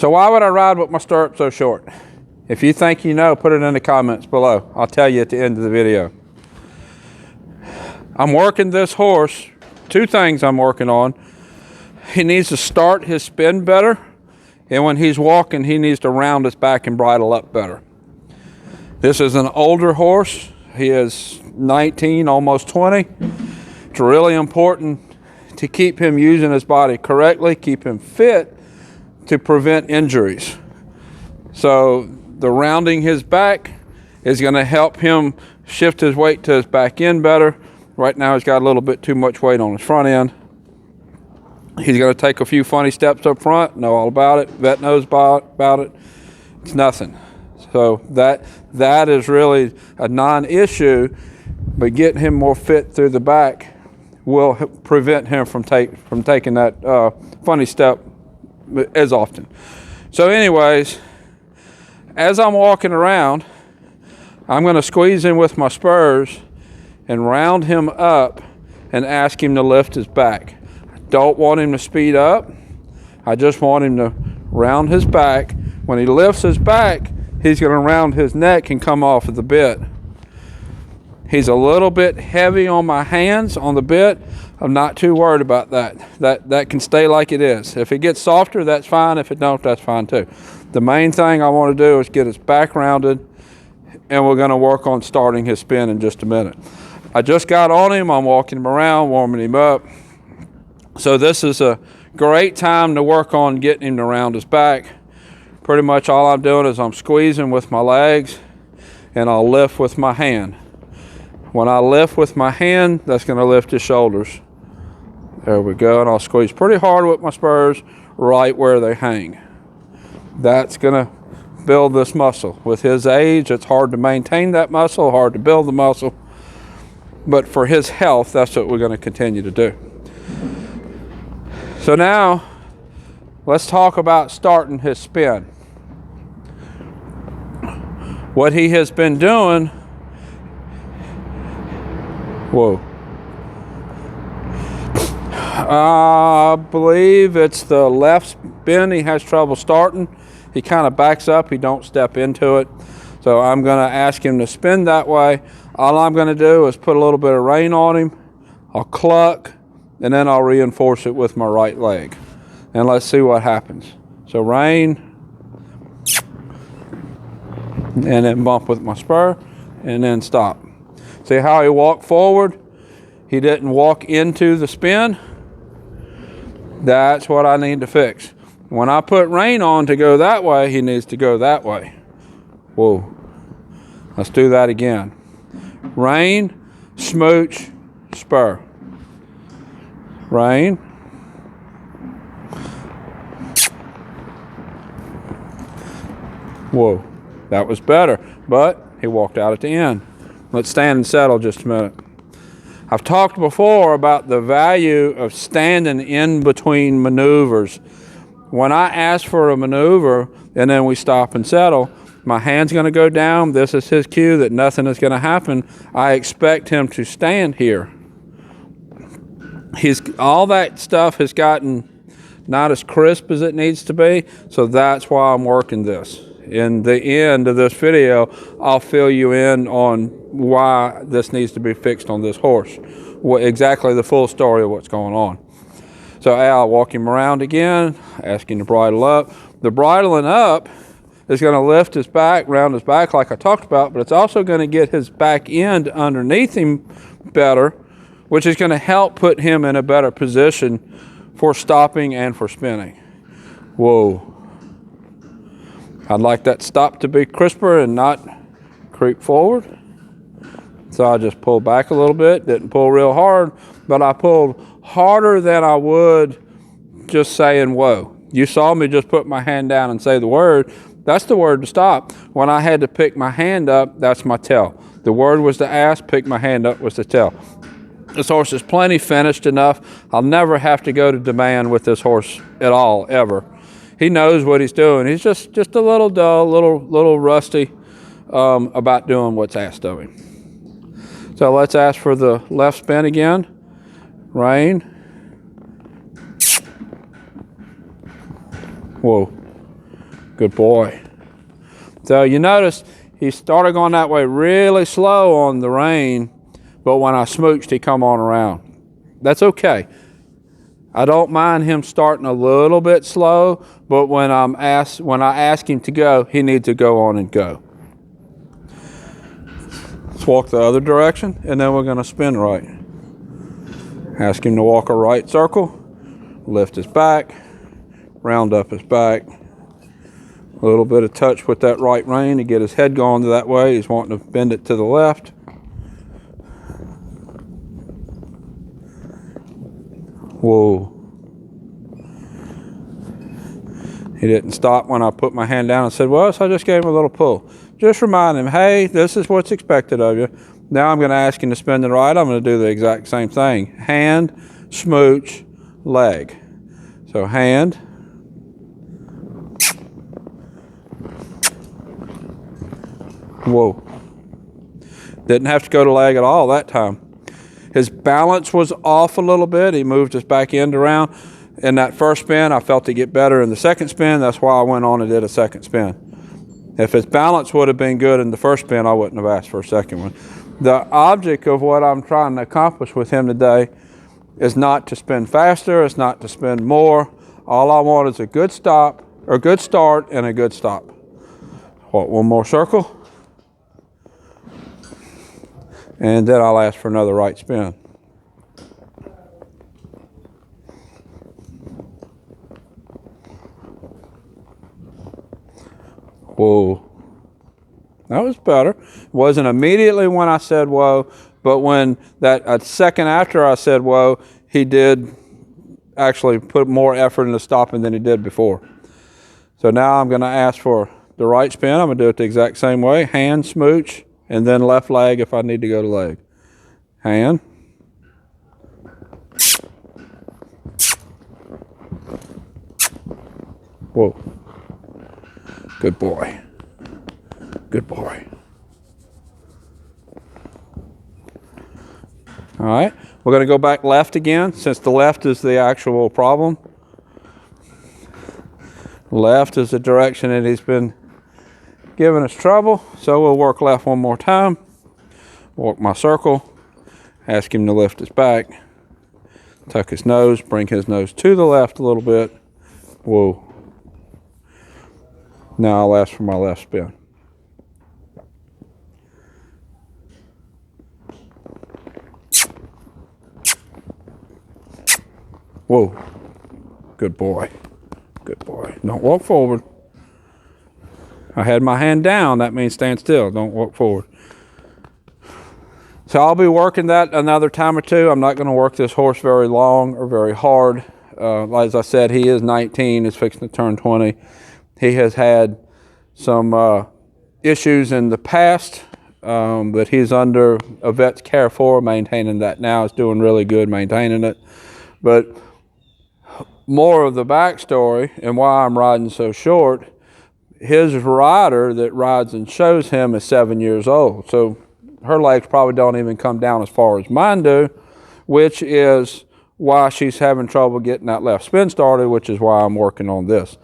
So why would I ride with my stirrup so short? If you think you know, put it in the comments below. I'll tell you at the end of the video. I'm working this horse. Two things I'm working on. He needs to start his spin better, and when he's walking, he needs to round his back and bridle up better. This is an older horse. He is 19, almost 20. It's really important to keep him using his body correctly, keep him fit to prevent injuries. So the rounding his back is going to help him shift his weight to his back end better. Right now he's got a little bit too much weight on his front end. He's going to take a few funny steps up front, know all about it. Vet knows about it. It's nothing. So that is really a non-issue, but getting him more fit through the back will prevent him from taking that funny step as often. So anyways, as I'm walking around, I'm going to squeeze in with my spurs and round him up and ask him to lift his back. I don't want him to speed up. I just want him to round his back. When he lifts his back, he's going to round his neck and come off of the bit. He's a little bit heavy on my hands on the bit. I'm not too worried about that. That can stay like it is. If it gets softer, that's fine. If it don't, that's fine too. The main thing I want to do is get his back rounded, and we're going to work on starting his spin in just a minute. I just got on him. I'm walking him around, warming him up. So this is a great time to work on getting him to round his back. Pretty much all I'm doing is I'm squeezing with my legs, and I'll lift with my hand. When I lift with my hand, that's going to lift his shoulders. There we go. And I'll squeeze pretty hard with my spurs right where they hang. That's going to build this muscle. With his age, it's hard to maintain that muscle, hard to build the muscle. But for his health, that's what we're going to continue to do. So now, let's talk about starting his spin. What he has been doing, whoa. I believe it's the left spin he has trouble starting. He kind of backs up, he don't step into it. So I'm going to ask him to spin that way. All I'm going to do is put a little bit of rein on him. I'll cluck, and then I'll reinforce it with my right leg. And let's see what happens. So rein, and then bump with my spur, and then stop. See how he walked forward? He didn't walk into the spin. That's what I need to fix. When I put rein on to go that way, he needs to go that way. Whoa. Let's do that again. Rein, smooch, spur. Rein. Whoa. That was better, but he walked out at the end. Let's stand and settle just a minute. I've talked before about the value of standing in between maneuvers. When I ask for a maneuver and then we stop and settle, my hand's going to go down. This is his cue that nothing is going to happen. I expect him to stand here. All that stuff has gotten not as crisp as it needs to be, so that's why I'm working this. In the end of this video, I'll fill you in on why this needs to be fixed on this horse. Exactly the full story of what's going on. So I'll walk him around again, ask him to bridle up. The bridling up is going to lift his back, round his back like I talked about, but it's also going to get his back end underneath him better, which is going to help put him in a better position for stopping and for spinning. Whoa. I'd like that stop to be crisper and not creep forward. So I just pulled back a little bit, didn't pull real hard, but I pulled harder than I would just saying whoa. You saw me just put my hand down and say the word. That's the word to stop. When I had to pick my hand up, that's my tell. The word was to ask, pick my hand up was to tell. This horse is plenty finished enough. I'll never have to go to demand with this horse at all, ever. He knows what he's doing. He's just a little dull, little rusty about doing what's asked of him. So let's ask for the left spin again. Rein. Whoa. Good boy. So you notice he started going that way really slow on the rein, but when I smooched, he come on around. That's okay. I don't mind him starting a little bit slow, but when I ask him to go, he needs to go on and go. Let's walk the other direction, and then we're going to spin right. Ask him to walk a right circle, lift his back, round up his back. A little bit of touch with that right rein to get his head going that way. He's wanting to bend it to the left. Whoa. He didn't stop when I put my hand down and said, well, so I just gave him a little pull. Just remind him, hey, this is what's expected of you. Now I'm going to ask him to spin to the right. I'm going to do the exact same thing. Hand, smooch, leg. So hand. Whoa. Didn't have to go to leg at all that time. His balance was off a little bit. He moved his back end around. In that first spin, I felt it get better in the second spin. That's why I went on and did a second spin. If his balance would have been good in the first spin, I wouldn't have asked for a second one. The object of what I'm trying to accomplish with him today is not to spin faster. It's not to spin more. All I want is a good stop, or good start and a good stop. What, one more circle? And then I'll ask for another right spin. Whoa. That was better. It wasn't immediately when I said whoa, but when a second after I said whoa, he did actually put more effort into stopping than he did before. So now I'm going to ask for the right spin. I'm going to do it the exact same way. Hand, smooch, and then left leg if I need to go to leg. Hand. Whoa. Good boy. Good boy. All right. We're going to go back left again, since the left is the actual problem. Left is the direction that he's been giving us trouble. So we'll work left one more time. Walk my circle. Ask him to lift his back. Tuck his nose. Bring his nose to the left a little bit. Whoa. Now I'll ask for my left spin. Whoa. Good boy. Good boy. Don't walk forward. I had my hand down. That means stand still. Don't walk forward. So I'll be working that another time or two. I'm not going to work this horse very long or very hard. As I said, he is 19. He's fixing to turn 20. He has had some issues in the past that he's under a vet's care for, maintaining that now. He's doing really good maintaining it. But more of the backstory and why I'm riding so short, his rider that rides and shows him is 7 years old. So her legs probably don't even come down as far as mine do, which is why she's having trouble getting that left spin started, which is why I'm working on this.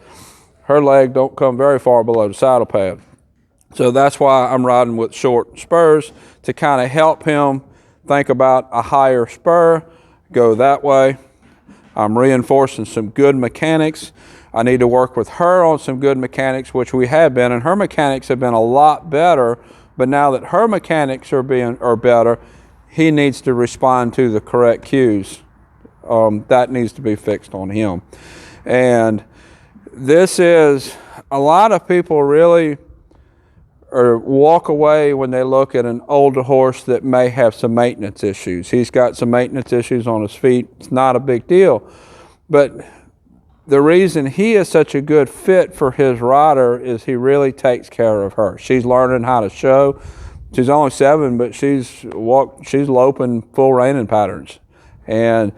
Her leg don't come very far below the saddle pad. So that's why I'm riding with short spurs, to kind of help him think about a higher spur, go that way. I'm reinforcing some good mechanics. I need to work with her on some good mechanics, which we have been, and her mechanics have been a lot better. But now that her mechanics are better, he needs to respond to the correct cues. That needs to be fixed on him. And this is, a lot of people really walk away when they look at an older horse that may have some maintenance issues. He's got some maintenance issues on his feet. It's not a big deal. But the reason he is such a good fit for his rider is he really takes care of her. She's learning how to show. She's only 7, but she's loping full reining patterns. And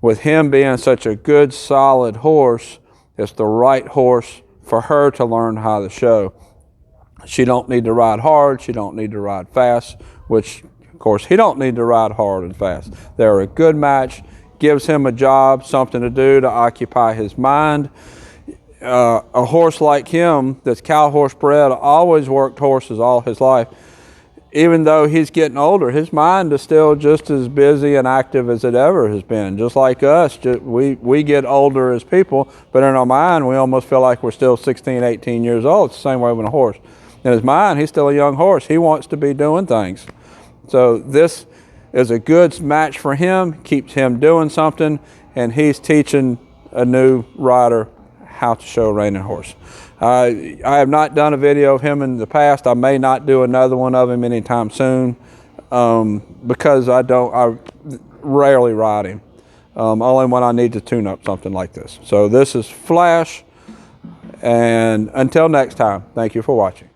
with him being such a good, solid horse, it's the right horse for her to learn how to show. She don't need to ride hard. She don't need to ride fast, which, of course, he don't need to ride hard and fast. They're a good match. Gives him a job, something to do to occupy his mind. a horse like him that's cow horse bred, always worked horses all his life. Even though he's getting older, his mind is still just as busy and active as it ever has been. Just like us, we get older as people, but in our mind, we almost feel like we're still 16, 18 years old. It's the same way with a horse. In his mind, he's still a young horse. He wants to be doing things. So this is a good match for him, keeps him doing something, and he's teaching a new rider how to show a reining horse. I have not done a video of him in the past. I may not do another one of him anytime soon because I rarely ride him. Only when I need to tune up something like this. So this is Flash, and until next time, thank you for watching.